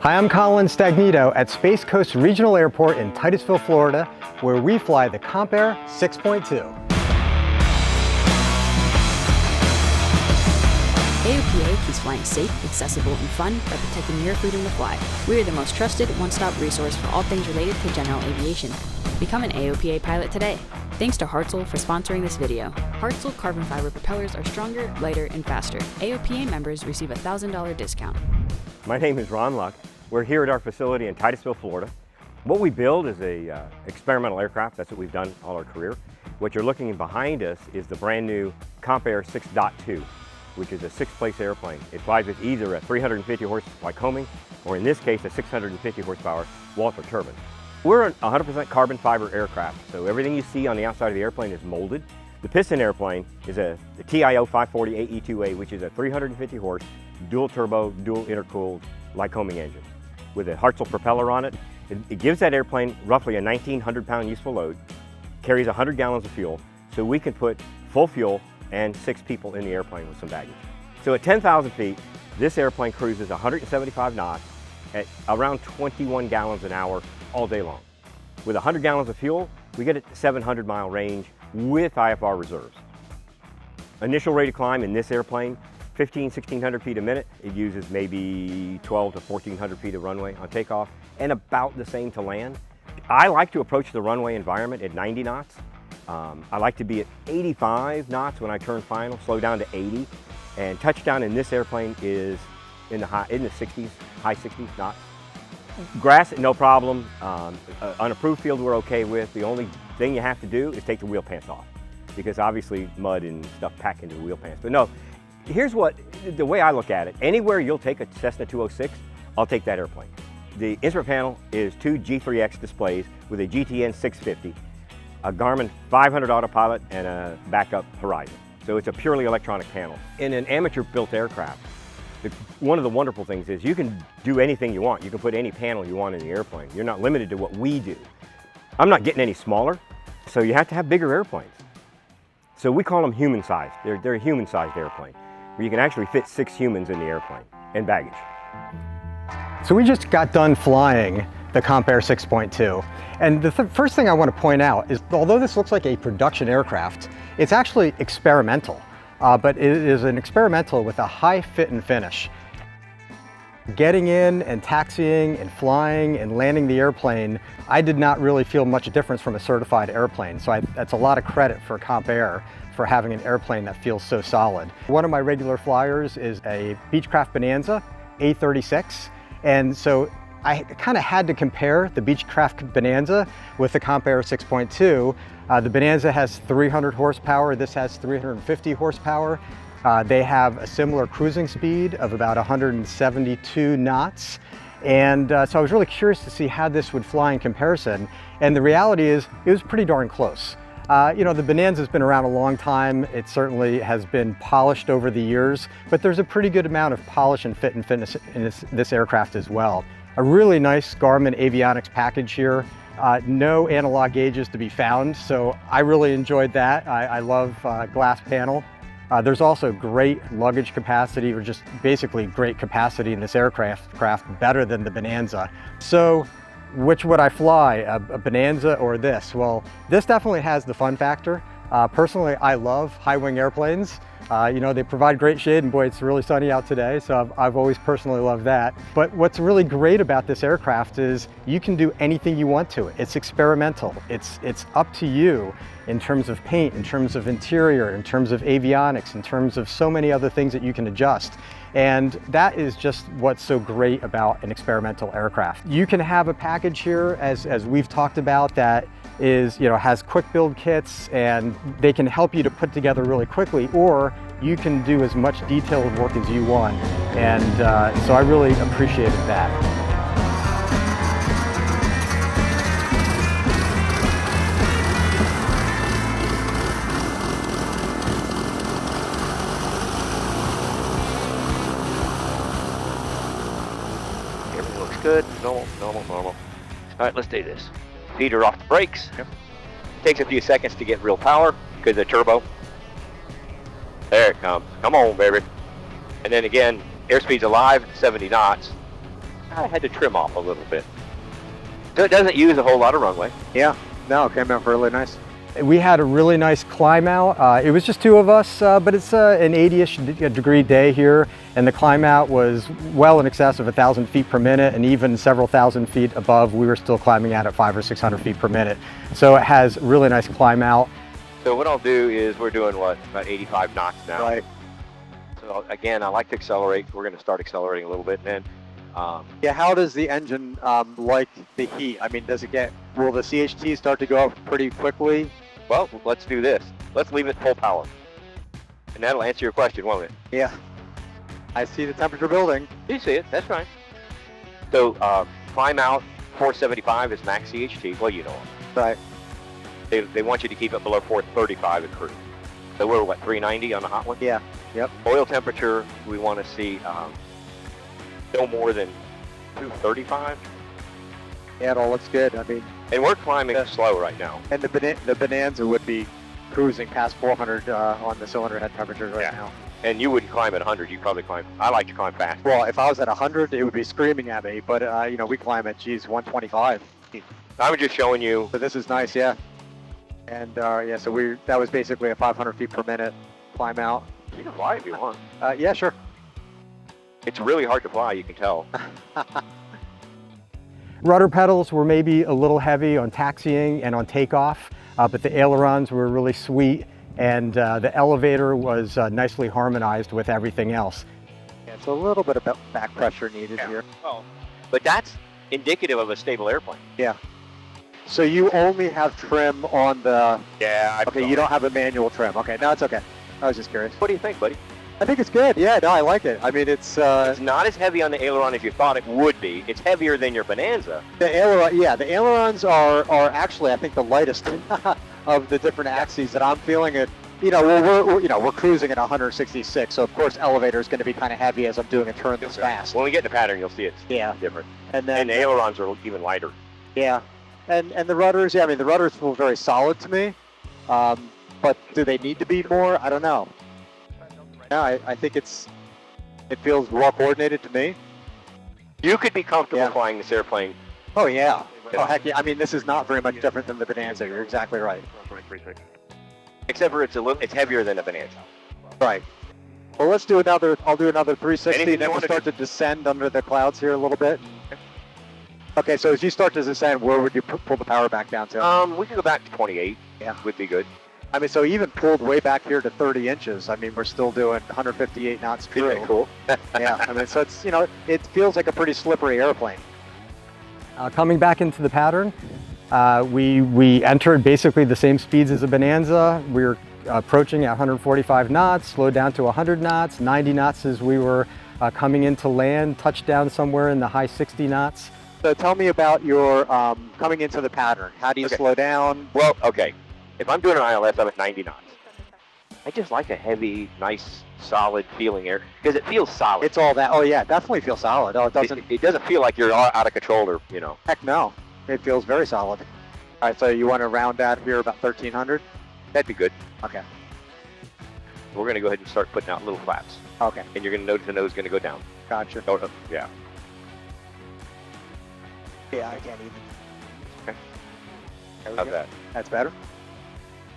Hi, I'm Colin Stagnito at Space Coast Regional Airport in Titusville, Florida, where we fly the Cockpit 6.2. AOPA keeps flying safe, accessible, and fun by protecting your freedom to fly. We are the most trusted one-stop resource for all things related to general aviation. Become an AOPA pilot today. Thanks to Hartzell for sponsoring this video. Hartzell carbon fiber propellers are stronger, lighter, and faster. AOPA members receive a $1,000 discount. My name is Ron Luck. We're here at our facility in Titusville, Florida. What we build is a experimental aircraft. That's what we've done all our career. What you're looking behind us is the brand new Cockpit 6.2, which is a six-place airplane. It flies with either a 350 horse Lycoming, or in this case, a 650 horsepower Walter turbine. We're a 100% carbon fiber aircraft, so everything you see on the outside of the airplane is molded. The piston airplane is the TIO 540 AE2A, which is a 350 horse, dual turbo, dual intercooled Lycoming engine with a Hartzell propeller on it. It gives that airplane roughly a 1,900 pound useful load, carries 100 gallons of fuel, so we can put full fuel and 6 people in the airplane with some baggage. So at 10,000 feet, this airplane cruises 175 knots at around 21 gallons an hour all day long. With 100 gallons of fuel, we get a 700-mile range with IFR reserves. Initial rate of climb in this airplane, 1,600 feet a minute. It uses maybe 12 to 1,400 feet of runway on takeoff and about the same to land. I like to approach the runway environment at 90 knots. I like to be at 85 knots when I turn final, slow down to 80, and touchdown in this airplane is in the 60s, high 60s knots. Grass, no problem. Unapproved field we're okay with. The only thing you have to do is take the wheel pants off, because obviously mud and stuff pack into the wheel pants. But no, here's the way I look at it. Anywhere you'll take a Cessna 206, I'll take that airplane. The instrument panel is 2 G3X displays with a GTN 650, a Garmin 500 autopilot, and a backup Horizon. So it's a purely electronic panel. In an amateur-built aircraft, one of the wonderful things is you can do anything you want. You can put any panel you want in the airplane. You're not limited to what we do. I'm not getting any smaller, so you have to have bigger airplanes. So we call them human-sized. They're a human-sized airplane, where you can actually fit 6 humans in the airplane and baggage. So we just got done flying the Cockpit 6.2. And the first thing I want to point out is, although this looks like a production aircraft, it's actually experimental. But it is an experimental with a high fit and finish. Getting in and taxiing and flying and landing the airplane, I did not really feel much difference from a certified airplane. So that's a lot of credit for Cockpit for having an airplane that feels so solid. One of my regular flyers is a Beechcraft Bonanza A36. And so I kind of had to compare the Beechcraft Bonanza with the Cockpit 6.2. The Bonanza has 300 horsepower, this has 350 horsepower. They have a similar cruising speed of about 172 knots. And so I was really curious to see how this would fly in comparison. And the reality is, it was pretty darn close. You know, the Bonanza's been around a long time. It certainly has been polished over the years, but there's a pretty good amount of polish and fit and fitness in this aircraft as well. A really nice Garmin avionics package here. No analog gauges to be found, so I really enjoyed that. I love glass panel. There's also great luggage capacity, or just basically great capacity in this aircraft, better than the Bonanza. So which would I fly, a Bonanza or this? Well, this definitely has the fun factor. Personally, I love high-wing airplanes. You know, they provide great shade, and boy, it's really sunny out today, so I've always personally loved that. But what's really great about this aircraft is you can do anything you want to it. It's experimental. It's up to you in terms of paint, in terms of interior, in terms of avionics, in terms of so many other things that you can adjust. And that is just what's so great about an experimental aircraft. You can have a package here, as we've talked about, that is, you know, has quick build kits, and they can help you to put together really quickly, or you can do as much detailed work as you want. And so I really appreciated that. Everything looks good. Normal, normal, normal. All right, let's do this. Feet are off the brakes. Yep. Takes a few seconds to get real power because of the turbo. There it comes. Come on, baby. And then again, airspeed's alive at 70 knots. I had to trim off a little bit. So it doesn't use a whole lot of runway. Yeah, no, it came out really nice. We had a really nice climb out. It was just 2 of us, but it's an 80-ish degree day here, and the climb out was well in excess of 1,000 feet per minute, and even several thousand feet above, we were still climbing out at 500 or 600 feet per minute. So it has really nice climb out. So what I'll do is we're doing what, about 85 knots now. Right. So again, I like to accelerate. We're going to start accelerating a little bit, and then Yeah, how does the engine like the heat? I mean, will the CHT start to go up pretty quickly? well, let's do this. Let's leave it full power, and that'll answer your question, won't it? Yeah. I see the temperature building. You see it. That's right. So climb out 475 is max CHT. Well, you know Right. they want you to keep it below 435 at cruise. So we're what, 390 on the hot one? Yeah. Yep. Oil temperature, we want to see no more than 235. Yeah, it all looks good. I mean, And we're climbing slow right now. and the Bonanza would be cruising past 400 on the cylinder head temperatures right Yeah. now. And you wouldn't climb at 100. You probably climb. I like to climb fast. Well, if I was at 100, it would be screaming at me. But you know, we climb at 125. I was just showing you. So this is nice, yeah. And yeah, so that was basically a 500 feet per minute climb out. You can fly if you want. Yeah, sure. It's really hard to fly. You can tell. Rudder pedals were maybe a little heavy on taxiing and on takeoff, but the ailerons were really sweet, and the elevator was nicely harmonized with everything else. Yeah, it's a little bit of back pressure needed here. Oh. But that's indicative of a stable airplane. Yeah. So you only have trim on the. Yeah. Okay, you don't have a manual trim. Okay, no, it's okay. I was just curious. What do you think, buddy? I think it's good. Yeah, no, I like it. I mean, it's It's not as heavy on the aileron as you thought it would be. It's heavier than your Bonanza. the aileron. Yeah, the ailerons are actually, I think, the lightest of the different axes that I'm feeling. It. You know, we're cruising at 166, so of course elevator is going to be kind of heavy as I'm doing a turn this fast. When we get in the pattern, you'll see it's Yeah. different. And then And the ailerons are even lighter. yeah, and the rudders. Yeah, I mean the rudders feel very solid to me. But do they need to be more? I don't know. Yeah, I think it feels well coordinated to me. You could be comfortable Yeah. flying this airplane. Oh yeah. Oh heck yeah. I mean this is not very much different than the Bonanza. You're exactly right. Except for it's heavier than a Bonanza. Right. Well, let's do another. I'll do another 360, Anything and then you we'll wanna start to descend under the clouds here a little bit. Okay, so as you start to descend, where would you pull the power back down to? We could go back to 28. Yeah. Would be good. I mean, so even pulled way back here to 30 inches. I mean, we're still doing 158 knots Isn't true. that cool? Yeah. I mean, so it's it feels like a pretty slippery airplane. Coming back into the pattern, we entered basically the same speeds as a Bonanza. We were approaching at 145 knots, slowed down to 100 knots, 90 knots as we were coming into land, touchdown somewhere in the high 60 knots. So tell me about your coming into the pattern. How do you Okay. slow down? Well, okay. If I'm doing an ILS, I'm at 90 knots. I just like a heavy, nice, solid feeling air because it feels solid. It's all that. Oh yeah, it definitely feels solid. Oh, it doesn't. It doesn't feel like you're out of control or, Heck no. It feels very solid. All right, so you want to round that here about 1,300? That'd be good. Okay. We're going to go ahead and start putting out little flaps. Okay. And you're going to notice the nose is going to go down. Gotcha. Oh, yeah. Yeah, I can't even. Okay. There we How's go. that? That's better.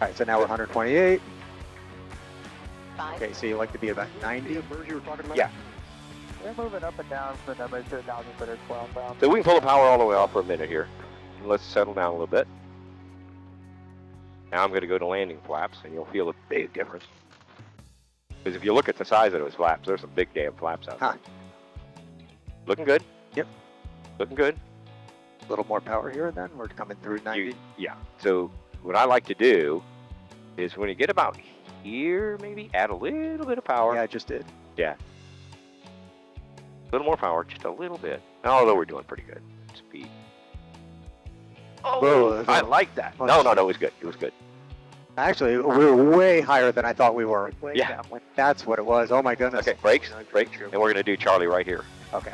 All right, so now we're 128. Okay, so you like to be about 90? Yeah. We're moving up and down for numbers to 1,000 foot or 12,000. So we can pull the power all the way off for a minute here. And let's settle down a little bit. Now I'm going to go to landing flaps, and you'll feel a big difference. Because if you look at the size of those flaps, there's some big damn flaps out there. Huh. Looking good? Yep. Looking good? A little more power here then. We're coming through 90. Yeah. So what I like to do is when you get about here, maybe add a little bit of power. Yeah, I just did. Yeah. A little more power, just a little bit. Although we're doing pretty good. Speed. Oh, Whoa, I like that. Oh, No, it was good. It was good. Actually, we were way higher than I thought we were. Yeah. That's what it was. Oh my goodness. Okay, brakes. And we're going to do Charlie right here. Okay.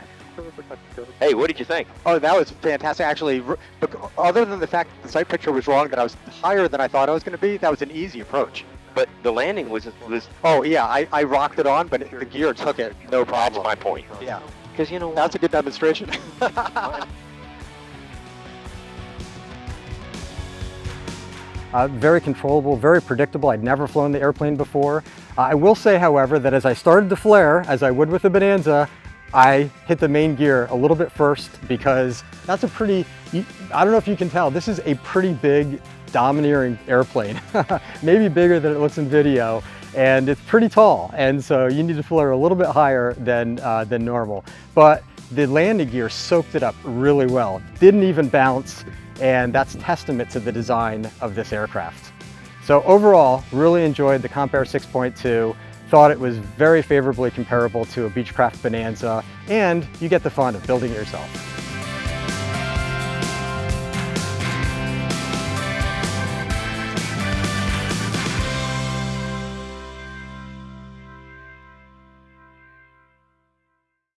Hey, what did you think? Oh, that was fantastic. Actually, other than the fact that the sight picture was wrong, that I was higher than I thought I was going to be, that was an easy approach. But the landing was Oh, yeah, I rocked it on, but the gear took it, no that's problem. my point. Yeah. Because you know what? That's a good demonstration. Very controllable, very predictable. I'd never flown the airplane before. I will say, however, that as I started to flare, as I would with the Bonanza, I hit the main gear a little bit first because that's a pretty, I don't know if you can tell, this is a pretty big, domineering airplane. Maybe bigger than it looks in video, and it's pretty tall. And so you need to flare a little bit higher than normal. But the landing gear soaked it up really well. Didn't even bounce. And that's testament to the design of this aircraft. So overall, really enjoyed the Comp Air 6.2, thought it was very favorably comparable to a Beechcraft Bonanza, and you get the fun of building it yourself.